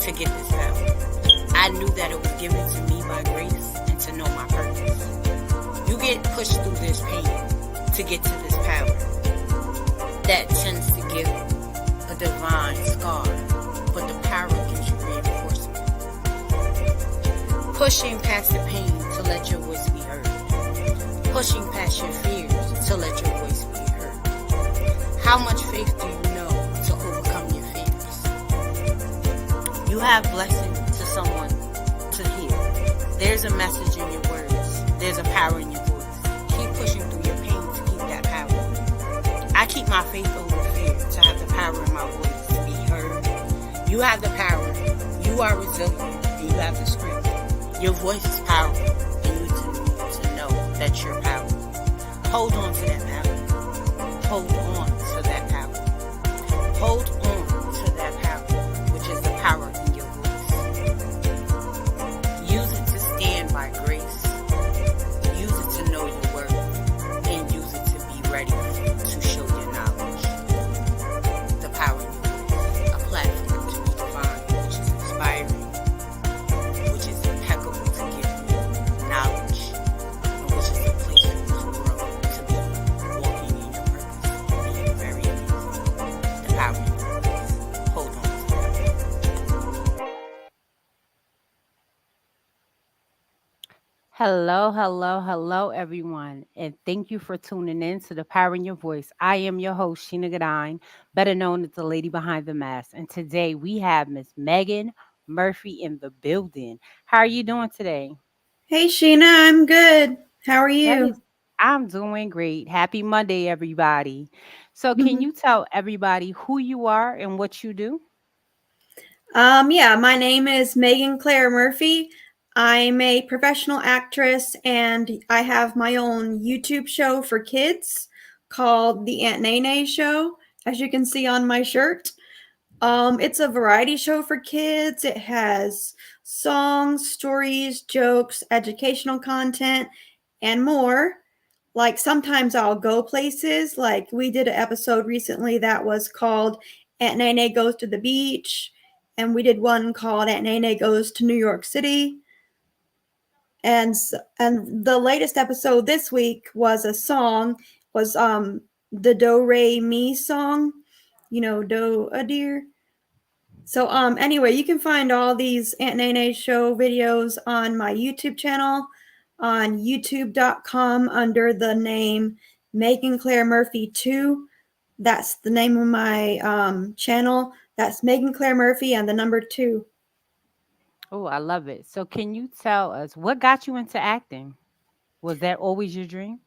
to get this power. I knew that it was given to me by grace and to know my purpose. You get pushed through this pain to get to this power. That tends to give a divine scar, but the power gives you reinforcement. Pushing past the pain to let your voice be heard. Pushing past your fears to let your voice be heard. How much faith do you know to overcome your fears? You have blessing to someone to hear. There's a message in your words. There's a power in your voice. Keep pushing through your pain to keep that power. I keep my faith over fear to have the power in my voice to be heard. You have the power. You are resilient and you have the strength. Your voice is powerful and you need to know that you're powerful. Hold on to that power. Hold on to that power. Hold on to that power, which is the power in your voice. Use it to stand by grace. Use it to know your worth. And use it to be ready to show your knowledge. The power in your voice. A platform to be defined, which is inspiring, which is impeccable to give you knowledge, and which is a place for you to grow, to be walking in your purpose, being very amazing. The power in your voice. Hold on to that. Hello, hello, hello, everyone, and thank you for tuning in to the Power in Your Voice. I am your host, Sheena Gadine, better known as the lady behind the mask. And today we have Miss Megan Murphy in the building. How are you doing today? Hey Sheena, I'm good. How are That you? is, I'm doing great. Happy Monday, everybody. So, can you tell everybody who you are and what you do? Yeah, my name is Megan Claire Murphy. I'm a professional actress and I have my own YouTube show for kids called The Aunt Nene Show, as you can see on my shirt. It's a variety show for kids. It has songs, stories, jokes, educational content, and more. Like sometimes I'll go places. Like we did an episode recently that was called Aunt Nene Goes to the Beach, and we did one called Aunt Nene Goes to New York City. And the latest episode this week was a song was the Do Re Mi song, Do a Deer. So anyway, you can find all these Aunt Nene show videos on my YouTube channel on youtube.com under the name Megan Claire Murphy 2. That's the name of my channel. That's Megan Claire Murphy and the number 2. Oh, I love it. So, can you tell us what got you into acting? Was that always your dream?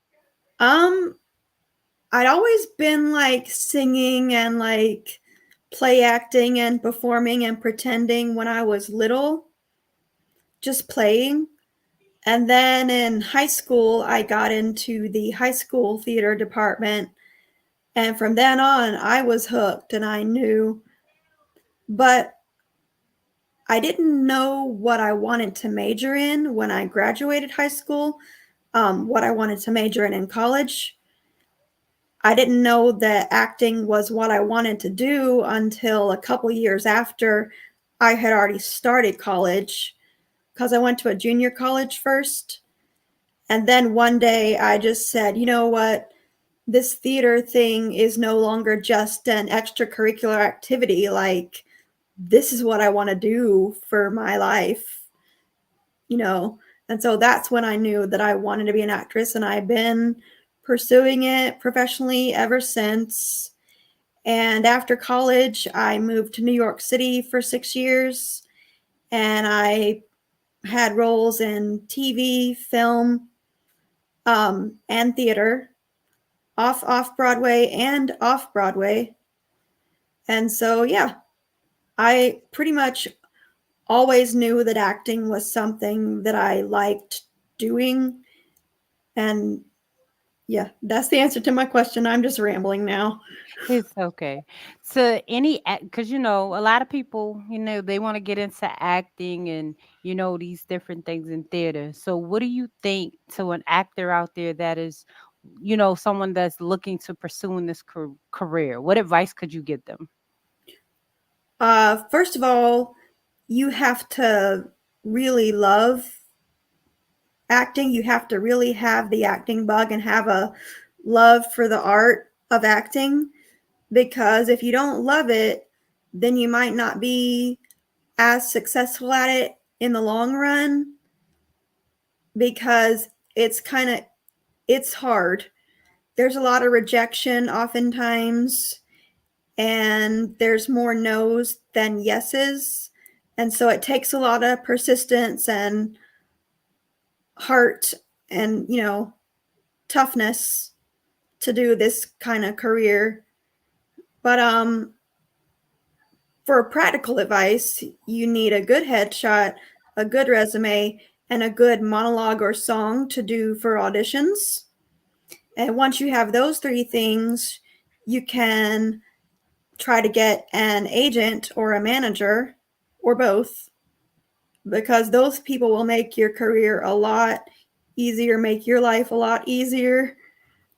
Um I'd always been like singing and like play acting and performing and pretending when I was little, just playing. And then in high school, I got into the high school theater department. And from then on, I was hooked and I knew. But I didn't know what I wanted to major in when I graduated high school, what I wanted to major in college. I didn't know that acting was what I wanted to do until a couple years after I had already started college because I went to a junior college first. And then one day I just said, you know what? This theater thing is no longer just an extracurricular activity. Like, this is what I want to do for my life, you know? And so that's when I knew that I wanted to be an actress, and I've been pursuing it professionally ever since. And after college, I moved to New York City for 6 years, and I had roles in TV, film, and theater, off Broadway and off Broadway. And so, yeah, I pretty much always knew that acting was something that I liked doing. And yeah, that's the answer to my question. I'm just rambling now. It's okay. So any because a lot of people, they want to get into acting and these different things in theater. So what do you think to an actor out there that is, someone that's looking to pursuing this career? What advice could you give them? First of all, you have to really love acting. You have to really have the acting bug and have a love for the art of acting, because if you don't love it, then you might not be as successful at it in the long run, because it's hard. There's a lot of rejection oftentimes, and there's more no's than yeses. And so it takes a lot of persistence and heart and, toughness to do this kind of career. But for practical advice, you need a good headshot, a good resume, and a good monologue or song to do for auditions. And once you have those three things, you can try to get an agent or a manager or both, because those people will make your career a lot easier, make your life a lot easier.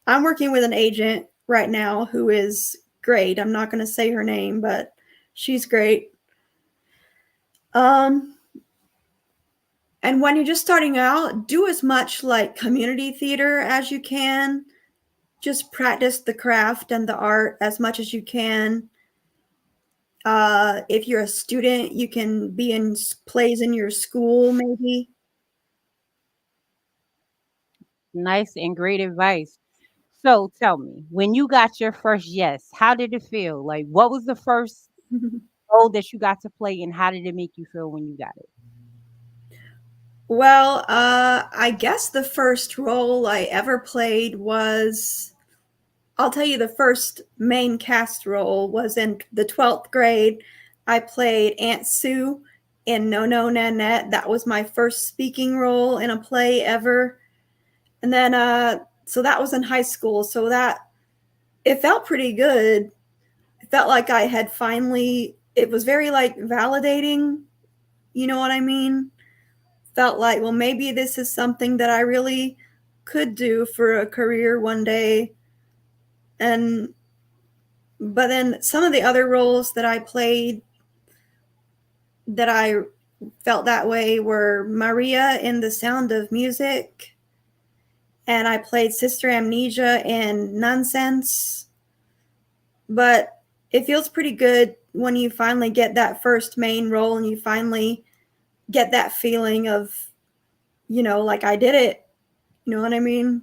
I'm working with an agent right now who is great. I'm not going to say her name, but she's great. Um, and when you're just starting out, do as much like community theater as you can. Just practice the craft and the art as much as you can. If you're a student, you can be in plays in your school, maybe. Nice and great advice. So tell me, when you got your first yes, how did it feel? Like, what was the first role that you got to play, and how did it make you feel when you got it? Well, I guess the first role I ever played was, I'll tell you, the first main cast role was in the 12th grade. I played Aunt Sue in No No Nanette. That was my first speaking role in a play ever. And then, so that was in high school. So it felt pretty good. It felt like I had finally, it was very like validating. You know what I mean? Felt like, well, maybe this is something that I really could do for a career one day. And but then some of the other roles that I played that I felt that way were Maria in The Sound of Music, and I played Sister Amnesia in Nonsense. But it feels pretty good when you finally get that first main role and you finally get that feeling of, like I did it. You know what I mean?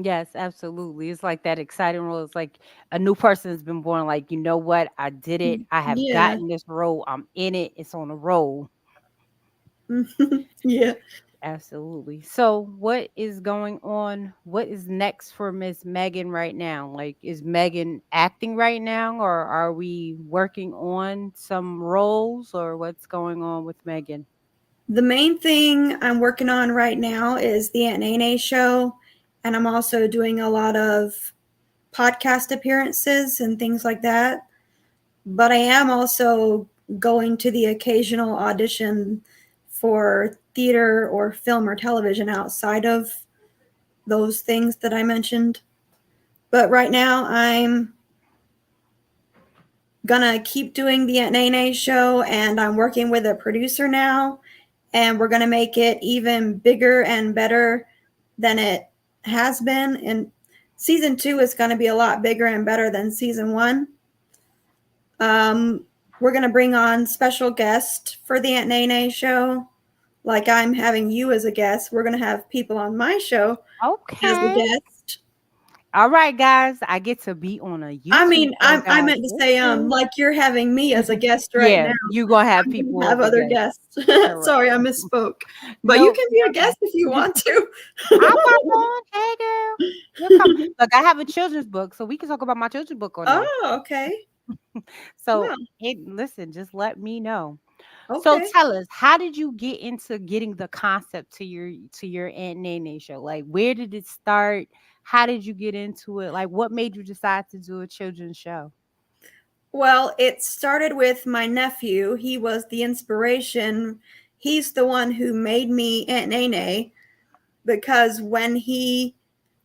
Yes, absolutely. It's like that exciting role. It's like a new person has been born. Like, you know what? I did it. I have Yeah. gotten this role. I'm in it. It's on a roll. Yeah. Absolutely. So, what is going on? What is next for Miss Megan right now? Like, is Megan acting right now, or are we working on some roles, or what's going on with Megan? The main thing I'm working on right now is the Aunt Nene show, and I'm also doing a lot of podcast appearances and things like that. But I am also going to the occasional audition for theater or film or television outside of those things that I mentioned. But right now, I'm gonna keep doing the Aunt Nene show, and I'm working with a producer now, and we're gonna make it even bigger and better than it has been. And season 2 is gonna be a lot bigger and better than season 1. We're gonna bring on special guests for the Aunt Nene show. Like I'm having you as a guest. We're gonna have people on my show as a Okay. guest. All right, guys. I get to be on a I YouTube mean, show, I guys. meant to say, Listen. like you're having me as a guest right Yeah, now. you gonna have I'm people gonna have as a other guest. guests. Correct. Sorry, I misspoke. But you No, can be a you're guest if you right. want to. I'll pop on. Hey, girl. You'll come. Look, I have a children's book, so we can talk about my children's book on there. Oh, okay. So, Well, listen, just let me know. So, okay. tell us, how did you get into getting the concept to your Aunt Nene show? Like, where did it start? How did you get into it? Like, what made you decide to do a children's show? Well, it started with my nephew. He was the inspiration. He's the one who made me Aunt Nene, because when he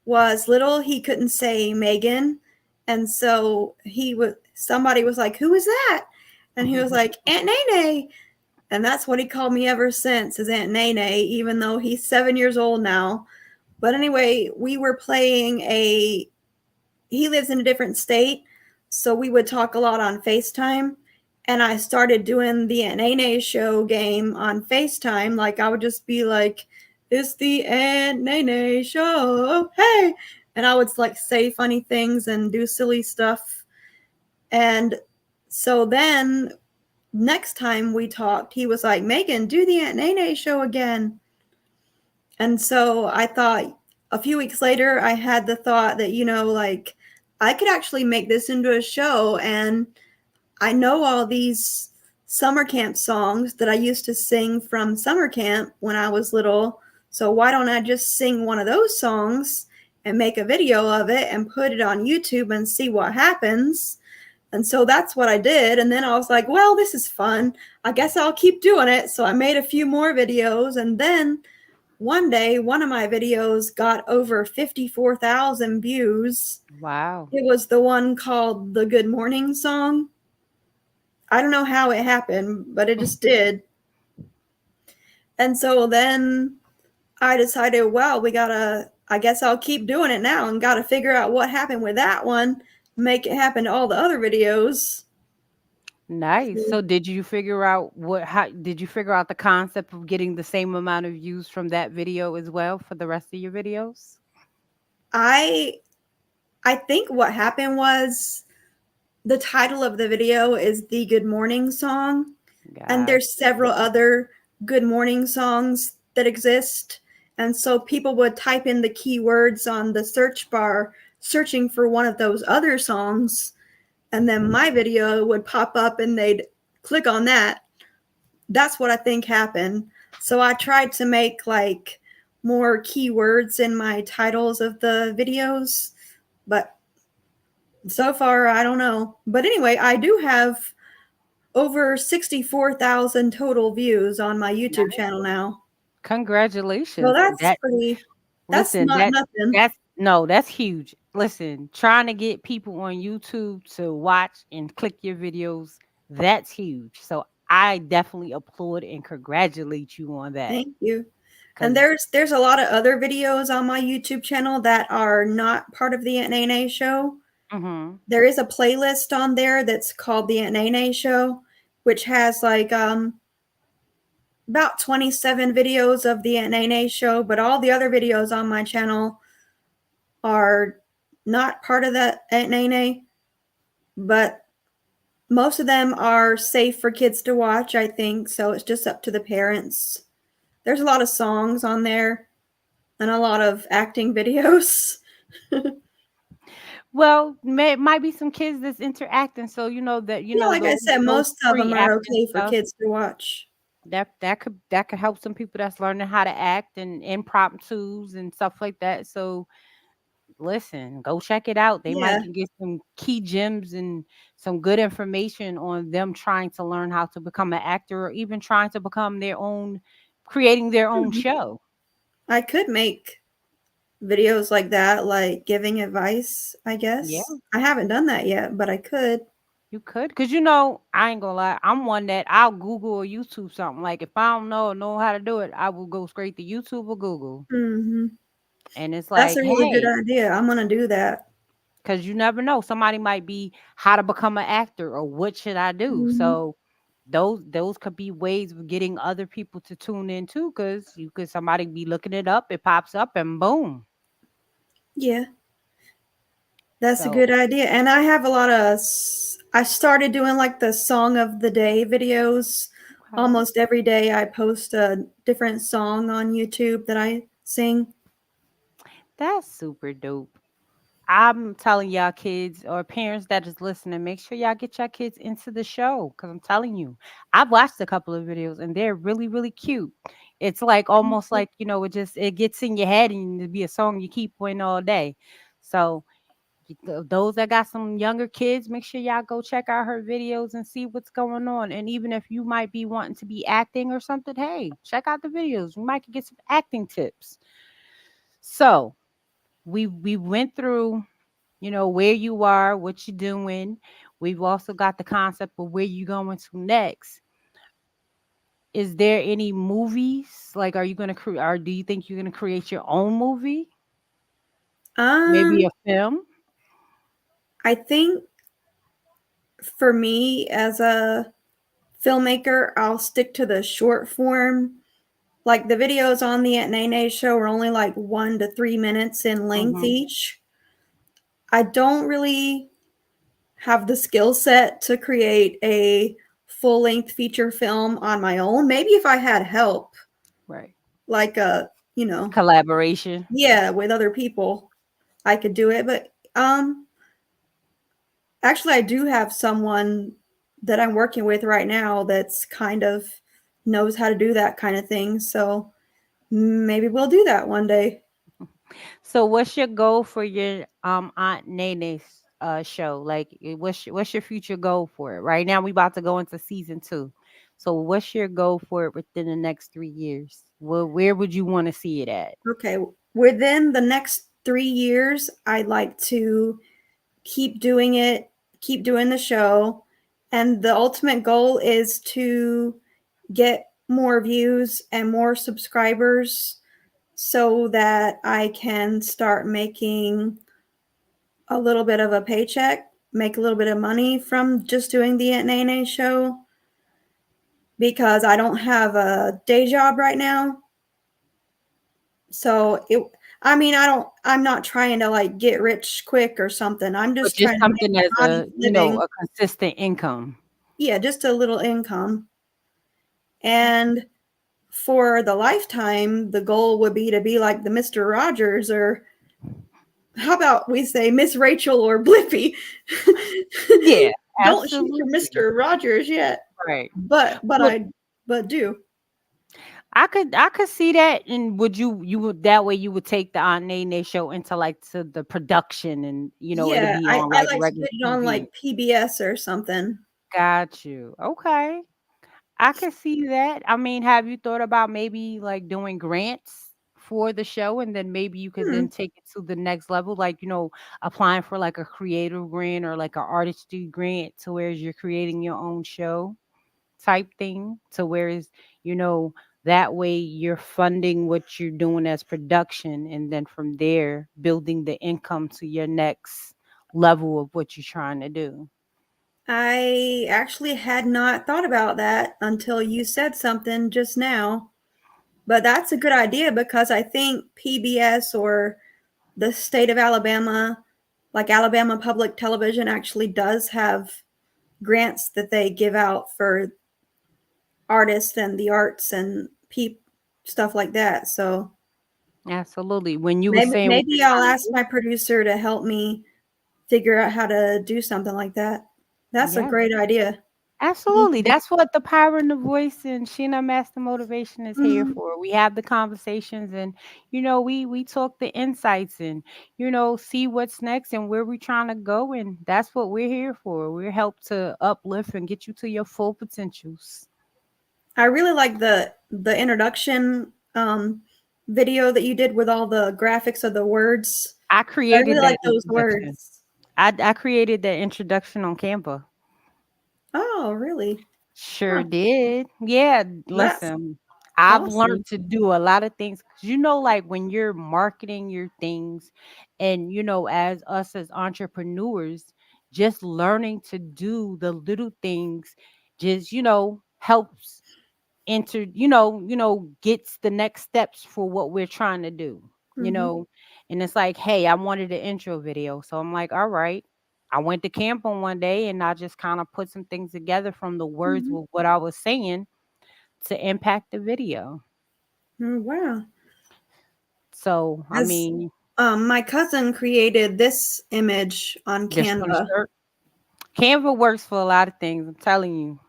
was little, he couldn't say Megan. And so somebody was like, "Who is that?" And he was like, "Aunt Nene." And that's what he called me ever since, his Aunt Nene, even though he's 7 years old now. But anyway, we were playing a, he lives in a different state, so we would talk a lot on FaceTime. And I started doing the Aunt Nene show game on FaceTime. Like I would just be like, it's the Aunt Nene show. Hey. And I would like say funny things and do silly stuff. And so then next time we talked, he was like, Megan, do the Aunt Nene show again. And so I thought a few weeks later, I had the thought that, like I could actually make this into a show. And I know all these summer camp songs that I used to sing from summer camp when I was little. So why don't I just sing one of those songs and make a video of it and put it on YouTube and see what happens? And so that's what I did. And then I was like, well, this is fun. I guess I'll keep doing it. So I made a few more videos. And then one day, one of my videos got over 54,000 views. Wow. It was the one called the Good Morning song. I don't know how it happened, but it just did. And so then I decided, well, I guess I'll keep doing it now and got to figure out what happened with that one, make it happen to all the other videos. Nice. So did you figure out how did you figure out the concept of getting the same amount of views from that video as well for the rest of your videos? I think what happened was the title of the video is the Good Morning song, and God. there's several other Good Morning songs that exist. And so people would type in the keywords on the search bar searching for one of those other songs, and then my video would pop up and they'd click on that. That's what I think happened. So I tried to make like more keywords in my titles of the videos, but so far I don't know. But anyway, I do have over 64,000 total views on my YouTube Nice. channel now. Well, Congratulations. that's Listen, not nothing. that's no, that's huge. Listen, trying to get people on YouTube to watch and click your videos, that's huge. So I definitely applaud and congratulate you on that. Thank you. And Cause there's a lot of other videos on my YouTube channel that are not part of the Aunt Nene show. mhm. There is a playlist on there that's called the Aunt Nene show, which has like about 27 videos of the Aunt Nene show, but all the other videos on my channel are not part of the Aunt Nene, but most of them are safe for kids to watch, I think, so it's just up to the parents. There's a lot of songs on there and a lot of acting videos. Well, might be some kids that's interacting, so you know that Yeah, like I said, those most of free them are acting okay for stuff kids to watch. that could help some people that's learning how to act and impromptus and stuff like that. So listen, go check it out. They might Yeah. can get some key gems and some good information on them trying to learn how to become an actor or even trying to become creating their own Mhm. show. I could make videos like that, like giving advice, I Yeah, guess. I haven't done that yet, but I could. you could. Cause I ain't gonna lie, I'm one that I'll Google or YouTube something. Like if I don't know how to do it, I will go straight to YouTube or Google. Mhm. And it's That's like, a really good hey, idea. I'm gonna do that. because you never know. Somebody might be how to become an actor or what should I do. Mhm. So those could be ways of getting other people to tune in too. Because you could somebody be looking it up, it pops up, and boom. Yeah, that's a So good idea. And I have a lot of I started doing like the song of the day videos. okay, Almost every day I post a different song on YouTube that I sing. that's super dope. I'm telling y'all kids or parents that is listening, make sure y'all get your kids into the show because I'm telling you, I've watched a couple of videos and they're really, really cute. It's like almost like, it gets in your head and it'd be a song you keep playing all day. So those that got some younger kids, make sure y'all go check out her videos and see what's going on. And even if you might be wanting to be acting or something, hey, check out the videos. You might could get some acting tips. So we went through where you are, what you're doing. We've also got the concept of where you're going to next. is there any movies? Like, are you gonna create, or do you think you're gonna create your own movie? Maybe Um, a film? I think for me as a filmmaker, I'll stick to the short form. Like the videos on the Aunt Nene show are only like 1 to 3 minutes in length Mhm. each. I don't really have the skill set to create a full length feature film on my own. Maybe if I had help, Right. like you know, Collaboration. yeah, with other people, I could do it. But actually, I do have someone that I'm working with right now that's kind of knows how to do that kind of thing. So maybe we'll do that one day. So what's your goal for your Aunt Nene's show? Like what's your future goal for it? Right now we about to go into season 2. So what's your goal for it within the next 3 years? Where would you want to see it at? Okay, within the next 3 years, I'd like to keep doing it, keep doing the show. And the ultimate goal is to get more views and more subscribers so that I can start making a little bit of a paycheck, make a little bit of money from just doing the Aunt Nene show because I don't have a day job right now. So I mean, I'm not trying to like get rich quick or something. I'm But just just trying to make something as an honest a, living. a consistent income. Yeah, just a little income. And for the lifetime, the goal would be to be like the Mr. Rogers, or how about we say Miss Rachel or Blippy? Yeah, Don't shoot for absolutely. Mr. Rogers yet, Right. but But but do. I could see that. And would you would that way you would take the Aunt Nene show into like to the production, and it'll Yeah, be I on I like like to regular get it on TV. like PBS or something. Got you. Okay. I can see that. I mean, have you thought about maybe like doing grants for the show, and then maybe you could Hmm. then take it to the next level, like, applying for like a creative grant or like an artistry grant to where you're creating your own show type thing, to where is, you know, that way you're funding what you're doing as production, and then from there building the income to your next level of what you're trying to do. I actually had not thought about that until you said something just now. But that's a good idea because I think PBS or the state of Alabama, like Alabama Public Television, actually does have grants that they give out for artists and the arts and stuff like that. So Absolutely. When you were maybe saying what maybe you're I'll trying to ask do. my producer to help me figure out how to do something like that. That's a Yeah. great idea. Thank Absolutely. you. That's what the power in the voice and Sheena Master Motivation is here Mhm. for. We have the conversations, and we talk the insights, and see what's next and where we're trying to go, and that's what we're here for. We're help to uplift and get you to your full potentials. I really like the introduction video that you did with all the graphics of the words. I I created really like that those introduction. words. I created that introduction on Canva. Oh, really? Sure Huh. did. Yeah, That's listen, I've awesome. learned to do a lot of things. 'Cause like when you're marketing your things, and as us as entrepreneurs, just learning to do the little things just, helps enter, gets the next steps for what we're trying to do, you Mhm. know. And it's like, hey, I wanted an intro video. So I'm like, all right. I went to camp on one day, and I just kind of put some things together from the words Mhm. with what I was saying to impact the video. Oh, wow. So, I As mean, my cousin created this image on just for the Canva. shirt. Canva works for a lot of things. I'm telling you,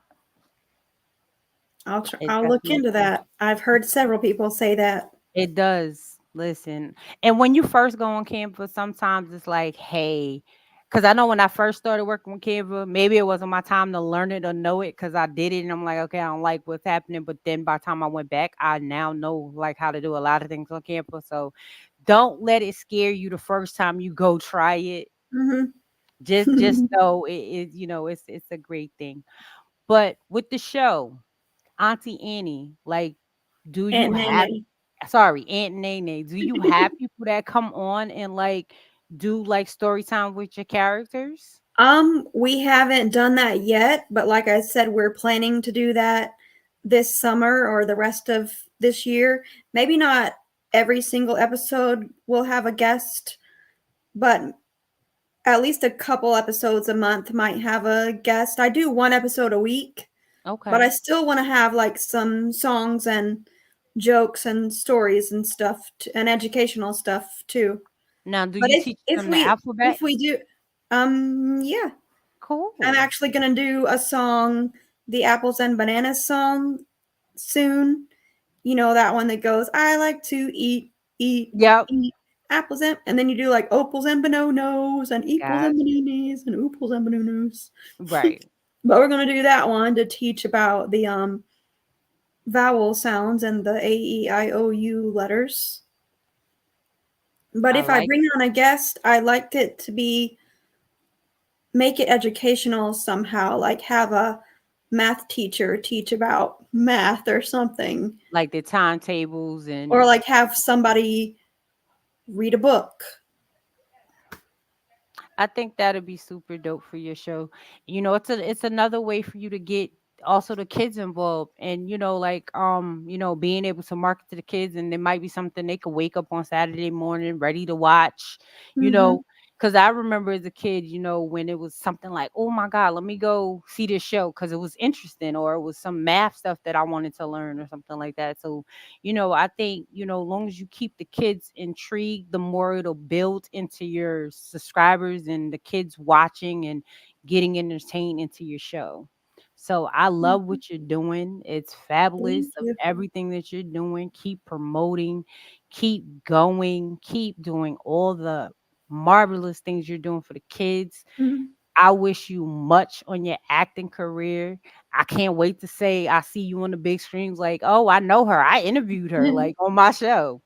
it I'll look definitely into does. that. I've heard several people say that. It does. Listen, and when you first go on Canva, sometimes it's like, hey, because I know when I first started working with Canva, maybe it wasn't my time to learn it or know it because I did it and I'm like, okay, I don't like what's happening. But then by the time I went back, I now know like how to do a lot of things on Canva. So don't let it scare you the first time you go try it. Mhm. Just know it is, it's a great thing. But with the show, Auntie Annie, like, do you Aunt have Nene. sorry, Aunt Nene, do you have people that come on and like do like story time with your characters? We haven't done that yet, but like I said, we're planning to do that this summer or the rest of this year. Maybe not every single episode will have a guest, but at least a couple episodes a month might have a guest. I do one episode a week, but I Okay. still want to have like some songs and jokes and stories and stuff and educational stuff too. Now, do But you teach them the if alphabet? we do, yeah, I'm Cool. actually gonna do a song, the Apples and Bananas song, soon. You know that one that goes, "I like to Yep. eat apples and then you do like opals and bananas and equals and Got bananas and oopals and bananas." right. But we're gonna do that one to teach about the vowel sounds and the A-E-I-O-U letters. But I if I like bring on a guest, I like it to be make it educational somehow, like have a math teacher teach about math or something, like the timetables or and like have somebody read a book. I think that'd be super dope for your show. It's another way for you to get also the kids involved and like being able to market to the kids and there might be something they could wake up on Saturday morning ready to watch, you know, Mhm. because I remember as a kid, when it was something like, oh my God, let me go see this show because it was interesting or it was some math stuff that I wanted to learn or something like that. So I think, as long as you keep the kids intrigued, the more it'll build into your subscribers and the kids watching and getting entertained into your show. So I love Mhm. what you're doing. It's fabulous Thank of you. everything that you're doing. Keep promoting, keep going, keep doing all the marvelous things you're doing for the kids. Mhm. I wish you much on your acting career. I can't wait to say I see you on the big screens like, "Oh, I know her. I interviewed her like on my show."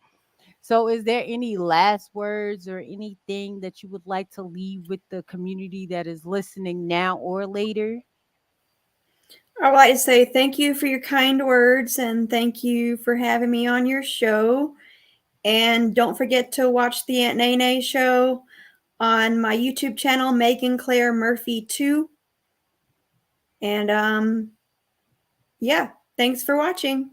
So is there any last words or anything that you would like to leave with the community that is listening now or later? I would like to say thank you for your kind words and thank you for having me on your show. And don't forget to watch the Aunt Nene show on my YouTube channel, Megan Claire Murphy 2. And yeah, thanks for watching.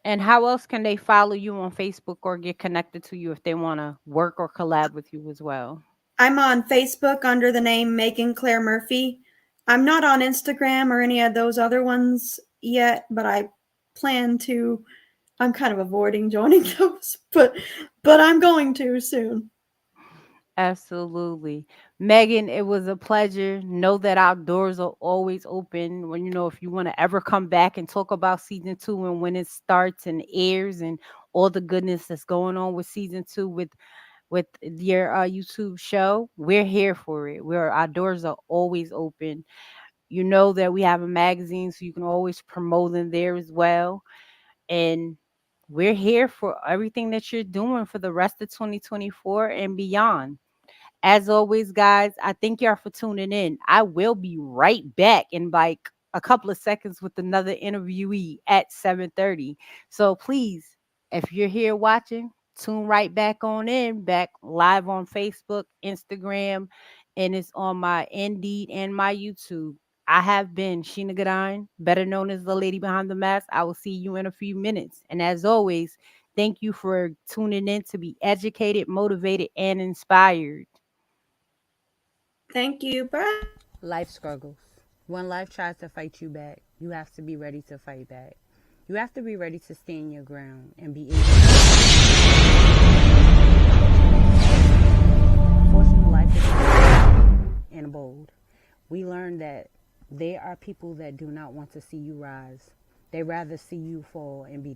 And how else can they follow you on Facebook or get connected to you if they want to work or collab with you as well? I'm on Facebook under the name Megan Claire Murphy. I'm not on Instagram or any of those other ones yet, but I plan to. I'm kind of avoiding joining those, but I'm going to soon. Absolutely. Megan, it was a pleasure. Know that our doors are always open when if you want to ever come back and talk about season 2 and when it starts and airs and all the goodness that's going on with season 2 with your YouTube show, we're here for it. Our doors are always open. You know that we have a magazine, so you can always promote in there as well. And we're here for everything that you're doing for the rest of 2024 and beyond. As always, guys, I thank y'all for tuning in. I will be right back in like a couple of seconds with another interviewee at 7:30. So please, if you're here watching, tune right back on in, back live on Facebook, Instagram, and it's on my Indeed and my YouTube. I have been Sheena Godine, better known as the lady behind the mask. I will see you in a few minutes. And as always, thank you for tuning in to be educated, motivated, and inspired. Thank you. Bye. Life struggles. When life tries to fight you back, you have to be ready to fight back. You have to be ready to stand your ground and be able to. Unfortunately, life is and bold. We learned that there are people that do not want to see you rise. They rather see you fall and be